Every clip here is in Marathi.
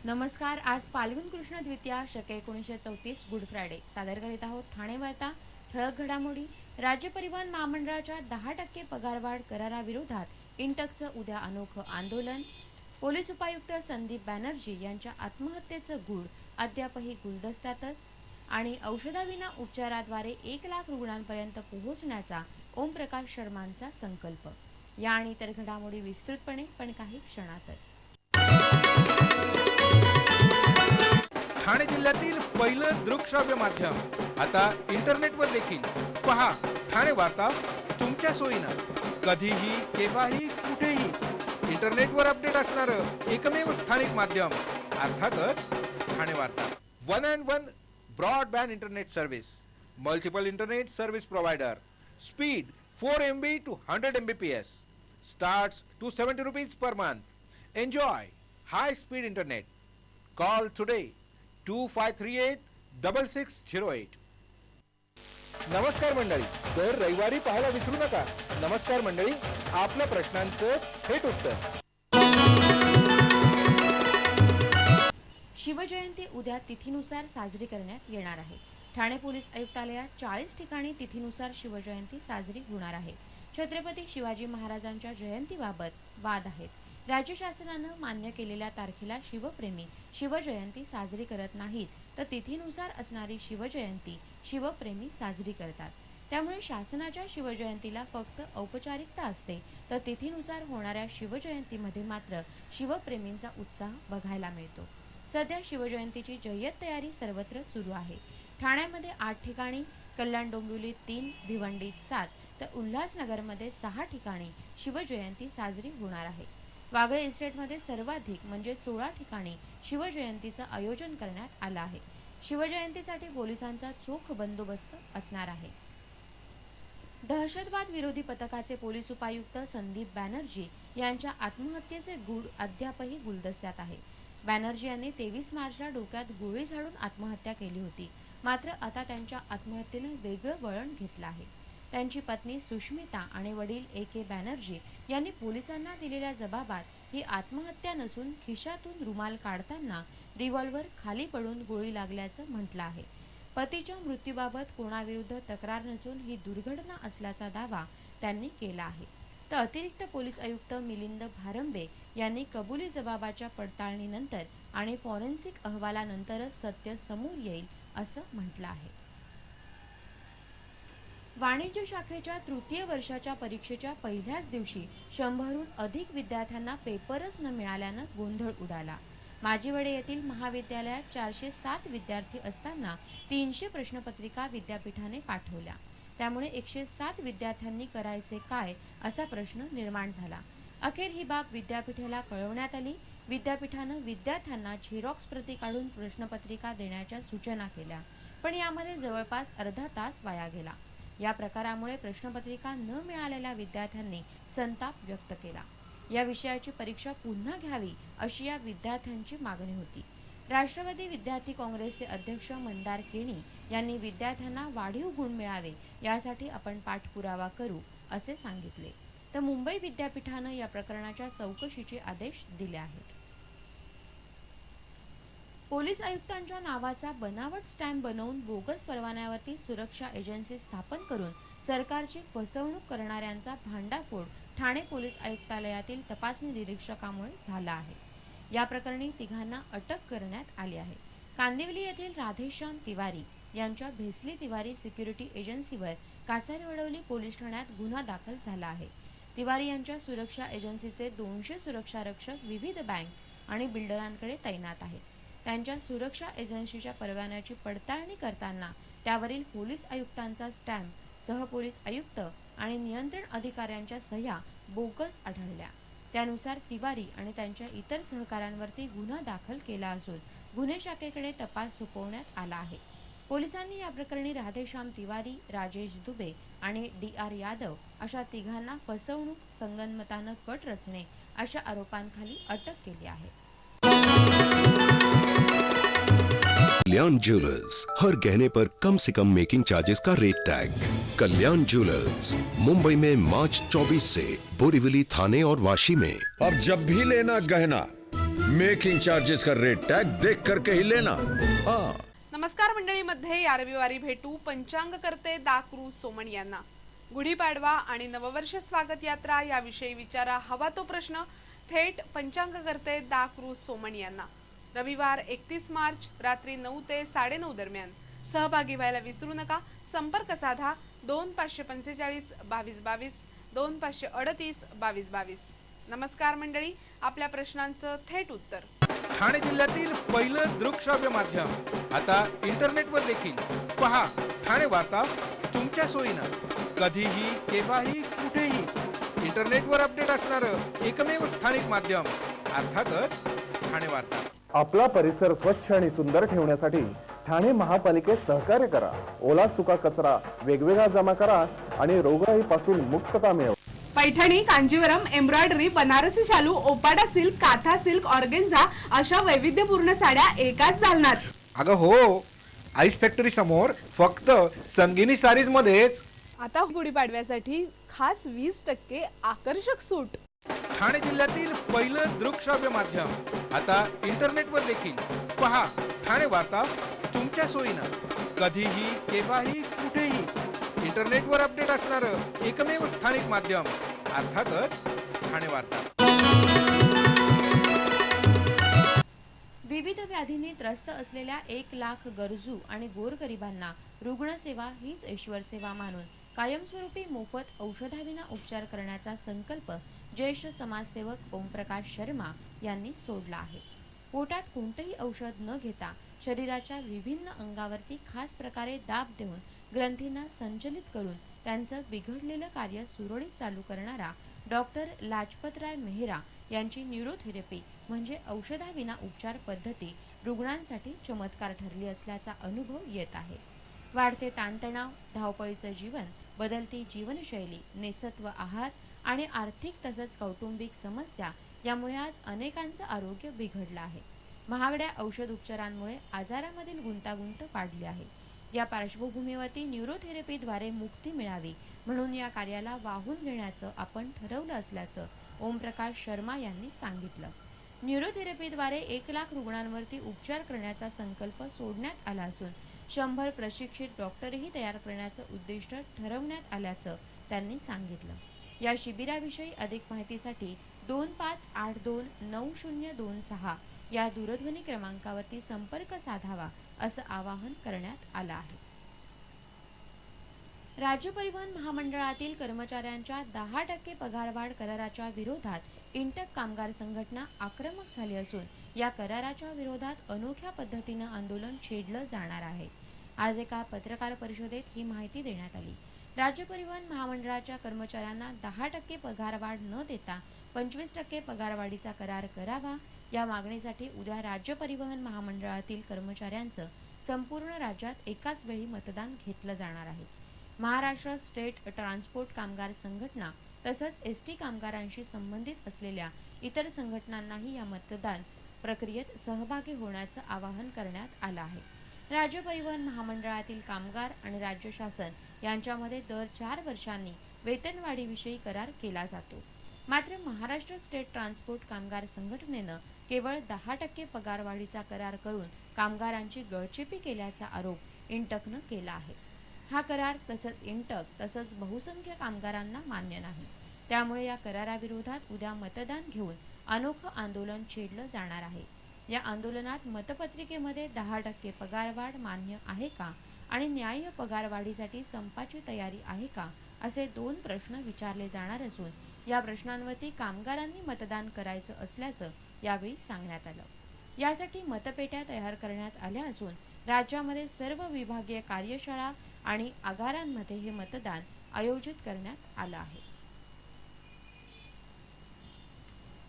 नमस्कार. आज फाल्गुन कृष्ण द्वितीया शके 1934 गुड फ्रायडे सादर करीत आहोत ठाणे वार्ता. ठळक घडामोडी. राज्य परिवहन महामंडळाच्या 10% पगारवाढ कराराविरोधात इंटकचं उद्या अनोखं आंदोलन. पोलीस उपायुक्त संदीप बॅनर्जी यांच्या आत्महत्येचं गूढ अद्यापही गुलदस्त्यातच. आणि औषधाविना उपचाराद्वारे 1 लाख रुग्णांपर्यंत पोहोचण्याचा ओमप्रकाश शर्मांचा संकल्प. या आणि इतर घडामोडी विस्तृतपणे पण काही क्षणातच. ठाणे जिल्ह्यातील पहिलं दृकश्राव्य माध्यम आता इंटरनेटवर देखील. पहा ठाणे वार्ता तुमच्या सोयीनं कधीही केव्हाही कुठेही. इंटरनेटवर अपडेट असणारं एकमेव स्थानिक माध्यम अर्थातच ठाणे वार्ता. 1&1 broadband internet service. Multiple internet service provider. Speed 4 MB to 100 Mbps. Starts ₹270 per month. Enjoy high speed internet. Call today 2538-6608. नमस्कार मंडळी. दर रविवारी पाहायला विसरू नका. नमस्कार मंडळी, आपल्या प्रश्नांचं थेट उत्तर. शिवजयंती उद्या तिथीनुसार साजरी करण्यात येणार आहे. ठाणे पोलीस आयुक्तालयात 40 ठिकाणी तिथीनुसार शिवजयंती साजरी होणार आहे. छत्रपती शिवाजी महाराजांच्या जयंतीबाबत वाद आहेत. राज्य शासनानं मान्य केलेल्या तारखेला शिवप्रेमी शिवजयंती साजरी करत नाहीत, तर तिथीनुसार असणारी शिवजयंती शिवप्रेमी साजरी करतात. त्यामुळे शासनाच्या शिवजयंतीला फक्त औपचारिकता असते, तर तिथीनुसार होणाऱ्या शिवजयंतीमध्ये मात्र शिवप्रेमींचा उत्साह बघायला मिळतो. सध्या शिवजयंतीची जय्यत तयारी सर्वत्र सुरू आहे. ठाण्यामध्ये 8 ठिकाणी, कल्याण डोंबिवलीत 3, भिवंडीत 7 तर उल्हासनगरमध्ये 6 ठिकाणी शिवजयंती साजरी होणार आहे. वागळे इस्टेटमध्ये सर्वाधिक म्हणजे 16 ठिकाणी शिवजयंतीचं आयोजन करण्यात आलं आहे. शिवजयंतीसाठी पोलिसांचा चोख बंदोबस्त असणार आहे. दहशतवाद विरोधी पथकाचे पोलीस उपायुक्त संदीप बॅनर्जी यांच्या आत्महत्येचे गूढ अद्यापही गुलदस्त्यात आहे. बॅनर्जी यांनी 23 मार्चला डोक्यात गोळी झाडून आत्महत्या केली होती. मात्र आता त्यांच्या आत्महत्येनं वेगळं वळण घेतलं आहे. त्यांची पत्नी सुष्मिता आणि वडील AK बॅनर्जी यांनी पोलिसांना दिलेल्या जबाबात ही आत्महत्या नसून खिशातून रुमाल काढताना रिव्हॉल्व्हर खाली पडून गोळी लागल्याचं म्हटलं आहे. पतीच्या मृत्यूबाबत कोणाविरुद्ध तक्रार नसून ही दुर्घटना असल्याचा दावा त्यांनी केला आहे. तर अतिरिक्त पोलीस आयुक्त मिलिंद भारंबे यांनी कबुली जबाबाच्या पडताळणीनंतर आणि फॉरेन्सिक अहवालानंतरच सत्य समोर येईल असं म्हटलं आहे. वाणिज्य शाखेच्या तृतीय वर्षाच्या परीक्षेच्या पहिल्याच दिवशी 100हून अधिक विद्यार्थ्यांना पेपरच न मिळाल्यानं गोंधळ उडाला. माजिवडे येथील महाविद्यालयात 407 विद्यार्थी असताना 300 प्रश्नपत्रिका विद्यापीठाने पाठवल्या. त्यामुळे 107 विद्यार्थ्यांनी करायचे काय असा प्रश्न निर्माण झाला. अखेर ही बाब विद्यापीठाला कळवण्यात आली. विद्यापीठानं विद्यार्थ्यांना झेरॉक्स प्रती काढून प्रश्नपत्रिका देण्याच्या सूचना केल्या, पण यामध्ये जवळपास अर्धा तास वाया गेला. या प्रकारामुळे प्रश्नपत्रिका न मिळालेल्या विद्यार्थ्यांनी संताप व्यक्त केला. या विषयाची परीक्षा पुन्हा घ्यावी अशी या विद्यार्थ्यांची मागणी होती. राष्ट्रवादी विद्यार्थी काँग्रेसचे अध्यक्ष मंदार केणी यांनी विद्यार्थ्यांना वाढीव गुण मिळावे यासाठी आपण पाठपुरावा करू असे सांगितले. तर मुंबई विद्यापीठानं या प्रकरणाच्या चौकशीचे आदेश दिले आहेत. पोलीस आयुक्तांच्या नावाचा बनावट स्टॅम्प बनवून बोगस परवान्यावरती सुरक्षा एजन्सी स्थापन करून सरकारची फसवणूक करणाऱ्यांचा भांडाफोड ठाणे पोलीस आयुक्तालयातील तपासणी निरीक्षकामुळे झाला आहे. या प्रकरणी तिघांना अटक करण्यात आली आहे. कांदिवली येथील राधेश्याम तिवारी यांच्या भेसली तिवारी सिक्युरिटी एजन्सीवर कासारवडवली पोलीस ठाण्यात गुन्हा दाखल झाला आहे. तिवारी यांच्या सुरक्षा एजन्सीचे 200 सुरक्षा रक्षक विविध बँक आणि बिल्डरांकडे तैनात आहेत. त्यांच्या सुरक्षा एजन्सीच्या परवान्याची पडताळणी करताना त्यावरील पोलीस आयुक्तांचा स्टॅम्प, सहपोलीस आयुक्त आणि नियंत्रण अधिकाऱ्यांच्या सह्या बोगस आढळल्या. त्यानुसार तिवारी आणि त्यांच्या इतर सहकाऱ्यांवरती गुन्हा दाखल केला असून गुन्हे शाखेकडे तपास सोपवण्यात आला आहे. पोलिसांनी या प्रकरणी राधेश्याम तिवारी, राजेश दुबे आणि DR यादव अशा तिघांना फसवणूक, संगनमतानं कट रचणे अशा आरोपांखाली अटक केली आहे. कल्याण ज्वेलर्स, हर गहने पर कम से कम मेकिंग चार्जेस का रेट टैग. कल्याण ज्वेलर्स, मुंबई में मार्च 24 से बोरीवली, थाने और वाशी में. अब जब भी लेना गहना मेकिंग चार्जेस का रेट टैग देख करके ही लेना। हाँ। नमस्कार मंडळीमध्ये या रविवारी भेटू पंचांग करते दाक्रू सोमण यांना। गुढीपाडवा आणि नववर्ष स्वागत यात्रा याविषयी विचारा हवा तो प्रश्न थेट पंचांग करते दाक्रू सोमण यांना। रविवार 31 मार्च रात्री 9 ते 9:30 दरम्यान सहभागी व्हायला विसरू नका। संपर्क साधा 2545 22 22 2538 22 22। नमस्कार मंडळी, आपल्या प्रश्नांचं थेट उत्तर। ठाणे जिल्ह्यातील पहिलं दृकश्राव्य माध्यम आता इंटरनेटवर देखील पहा। ठाणे वार्ता तुमच्या सोयीनं कधीही केव्हाही कुठेही इंटरनेटवर अपडेट असणारं एकमेव स्थानिक माध्यम अर्थातच ठाणे वार्ता। आपला परिसर स्वच्छ आणि सुंदर ठेवण्यासाठी ठाणे महापालिकेत सहकार्य करा। ओला सुका कचरा वेगवेगळा जमा करा आणि रोगराईपासून मुक्तता मिळवा। पैठणी, कांजीवरम, एम्ब्रॉयडरी, बनारसी शालू, ओपाडा सिल्क, काथा सिल्क, ऑर्गेन्झा अशा वैविध्यपूर्ण साड्या एकाच दालनात। अगं हो, आईस फॅक्टरी समोर फक्त संगिनी सारीज मध्येच आता गुढीपाडव्यासाठी खास 20% आकर्षक सूट। ठाणे जिल्ह्यातील पहिलं दृकश्राव्य माध्यम आता इंटरनेटवर देखील पहा। ठाणे वार्ता तुमच्या सोयीनं कधीही केव्हाही कुठेही इंटरनेटवर अपडेट असणारं एकमेव स्थानिक माध्यम अर्थातच ठाणे वार्ता। विविध व्याधींनी त्रस्त असलेल्या 1 लाख गरजू आणि गोरगरिबांना रुग्णसेवा हीच ईश्वर सेवा मानून कायमस्वरूपी मोफत औषधाविना उपचार करण्याचा संकल्प ज्येष्ठ समाजसेवक ओमप्रकाश शर्मा यांनी सोडला आहे। पोटात कोणतेही औषध न घेता शरीराच्या विभिन्न अंगावरती खास प्रकारे दाब देऊन ग्रंथींना संचलित करून त्यांचं बिघडलेलं कार्य सुरळीत चालू करणारा डॉक्टर लाजपतराय मेहरा यांची न्यूरोथेरपी म्हणजे औषधाविना उपचार पद्धती रुग्णांसाठी चमत्कार ठरली असल्याचा अनुभव येत आहे। वाढते ताणतणाव, धावपळीचं जीवन, बदलती जीवनशैली, नेसत्व आहार आणि आर्थिक तसंच कौटुंबिक समस्या यामुळे आज अनेकांचं आरोग्य बिघडलं आहे। महागड्या औषध उपचारांमुळे आजारामधील गुंतागुंत वाढली आहे। या पार्श्वभूमीवरती न्यूरोथेरपीद्वारे मुक्ती मिळावी म्हणून या कार्याला वाहून घेण्याचं आपण ठरवलं असल्याचं ओमप्रकाश शर्मा यांनी सांगितलं। न्यूरोथेरपीद्वारे 1 लाख रुग्णांवरती उपचार करण्याचा संकल्प सोडण्यात आला असून 100 प्रशिक्षित डॉक्टरही तयार करण्याचं उद्दिष्ट ठरवण्यात आल्याचं त्यांनी सांगितलं। या शिबिराविषयी अधिक माहितीसाठी 25829026 या दूरध्वनी क्रमांकावरती संपर्क साधावा असं आवाहन करण्यात आलं आहे। राज्य परिवहन महामंडळातील कर्मचाऱ्यांच्या 10% पगारवाढ कराराच्या विरोधात इंटक कामगार संघटना आक्रमक झाली असून या कराराच्या विरोधात अनोख्या पद्धतीनं आंदोलन छेडलं जाणार आहे। आज एका पत्रकार परिषदेत ही माहिती देण्यात आली। राज्य परिवहन महामंडळाच्या कर्मचाऱ्यांना 10% पगारवाढ न देता 25% पगारवाढीचा करार करावा या मागणीसाठी उद्या राज्य परिवहन महामंडळातील कर्मचाऱ्यांचं संपूर्ण राज्यात एकाच वेळी मतदान घेतलं जाणार आहे। महाराष्ट्र स्टेट ट्रान्सपोर्ट कामगार संघटना तसंच एसटी कामगारांशी संबंधित असलेल्या इतर संघटनांनाही या मतदान प्रक्रियेत सहभागी होण्याचं आवाहन करण्यात आलं आहे। राज्य परिवहन महामंडळातील कामगार आणि राज्य शासन यांच्यामध्ये दर 4 वर्षांनी वेतनवाढीविषयी करार केला जातो। मात्र महाराष्ट्र स्टेट ट्रान्सपोर्ट कामगार संघटनेनं केवळ 10% पगारवाढीचा करार करून कामगारांची गळचेपी केल्याचा आरोप इंटकनं केला आहे। हा करार तसंच इंटक तसंच बहुसंख्य कामगारांना मान्य नाही। त्यामुळे या कराराविरोधात उद्या मतदान घेऊन अनोखं आंदोलन छेडलं जाणार आहे। या आंदोलनात मतपत्रिकेमध्ये 10% पगारवाढ मान्य आहे का आणि न्याय्य पगारवाढीसाठी संपाची तयारी आहे का असे 2 प्रश्न विचारले जाणार असून या प्रश्नांवरती कामगारांनी मतदान करायचं असल्याचं यावेळी सांगण्यात आलं। यासाठी मतपेट्या तयार करण्यात आल्या असून राज्यामध्ये सर्व विभागीय कार्यशाळा आणि आगारांमध्ये हे मतदान आयोजित करण्यात आलं आहे।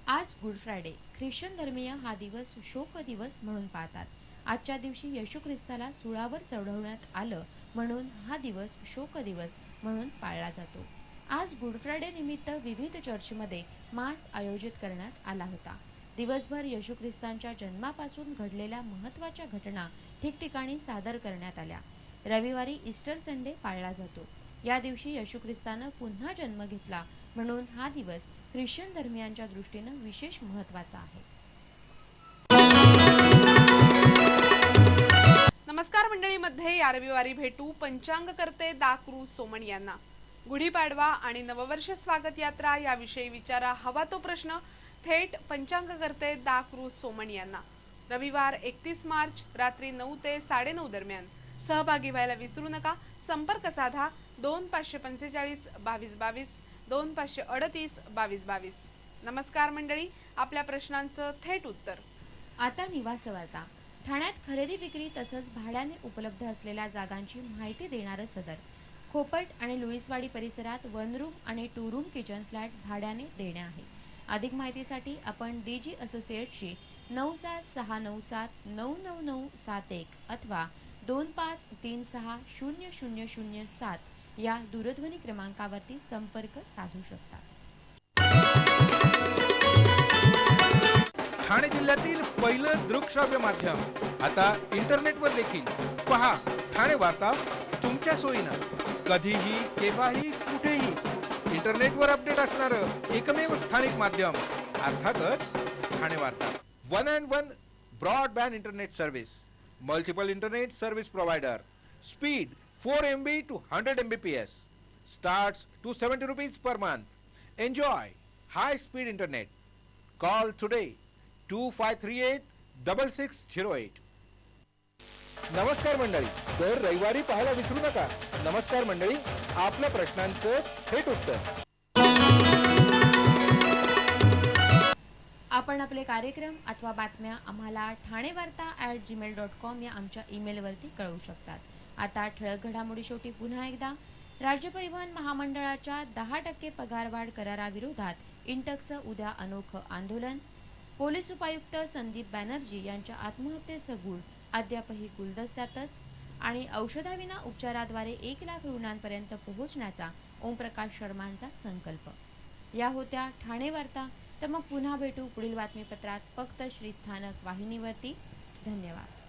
आज गुड फ्रायडे। ख्रिश्चन धर्मीय हा दिवस शोक दिवस म्हणून पाळतात। आजच्या दिवशी येशू ख्रिस्ताला सुळावर चढवण्यात आलं म्हणून हा दिवस शोक दिवस म्हणून पाळला जातो। आज गुड फ्रायडे निमित्त विविध चर्चमध्ये मास आयोजित करण्यात आला होता। दिवसभर येशू ख्रिस्तांच्या जन्मापासून घडलेल्या महत्त्वाच्या घटना ठिकठिकाणी सादर करण्यात आल्या। रविवारी ईस्टर संडे पाळला जातो। या दिवशी येशू ख्रिस्तानं पुन्हा जन्म घेतला म्हणून हा दिवस ख्रिश्चन धर्मियांच्या दृष्टीनं विशेष महत्त्वाचा आहे। मध्ये या रविवारी भेटू पंचांगकर्ते दाकरू सोमण यांना. गुढीपाडवा आणि नववर्ष स्वागत यात्रा याविषयी विचारा हवा तो प्रश्न थेट पंचांगकर्ते दाकरू सोमण यांना. रविवार 31 मार्च रात्री 9 ते 9:30 दरम्यान. सहभागी व्हायला विसरू नका. संपर्क साधा 2545 22 22 2538 22 22. नमस्कार मंडळी, आपल्या प्रश्नांचं थेट उत्तर. आता निवास वार्ता. ठाण्यात खरेदी विक्री तसंच भाड्याने उपलब्ध असलेल्या जागांची माहिती देणारं सदर. खोपट आणि लुईसवाडी परिसरात 1 रूम आणि 2 रूम किचन फ्लॅट भाड्याने देणे आहे. अधिक माहितीसाठी आपण DG असोसिएट्सशी 9769799971 अथवा 25360007 या दूरध्वनी क्रमांकावरती संपर्क साधू शकता. ठाणे जिल्ह्यातील पहिलं दृकश्राव्य माध्यम आता इंटरनेटवर देखील. पहा ठाणे वार्ता तुमच्या सोयीनं, कधीही केव्हाही कुठेही. इंटरनेटवर अपडेट असणारं एकमेव स्थानिक माध्यम अर्थातच ठाणे वार्ता. 1&1 broadband internet service, multiple internet service provider, speed 4 MB to 100 Mbps, starts $270 per month. Enjoy high speed internet. Call today 2538-6608. नमस्कार मंडळी, दर रविवारी पाहायला विसरू नका. नमस्कार मंडळी, आपल्या प्रश्नांचं थेट उत्तर. आपण आपले कार्यक्रम अथवा बातम्या आम्हाला ठाणेवार्ता@gmail.com या आमच्या ईमेलवरती कळवू शकतात. आता ठळक घडामोडी शेवटी पुन्हा एकदा. राज्य परिवहन महामंडळाच्या 10% पगारवाढ कराराविरोधात इंटकचं उद्या अनोखं आंदोलन. पोलीस उपायुक्त संदीप बॅनर्जी यांच्या आत्महत्येचं गूढ अद्यापही गुलदस्त्यातच. आणि औषधाविना उपचाराद्वारे 1 लाख रुग्णांपर्यंत पोहोचण्याचा ओमप्रकाश शर्मांचा संकल्प. या होत्या ठाणे वार्ता. तर मग पुन्हा भेटू पुढील बातमीपत्रात फक्त श्रीस्थानक वाहिनीवरती. धन्यवाद.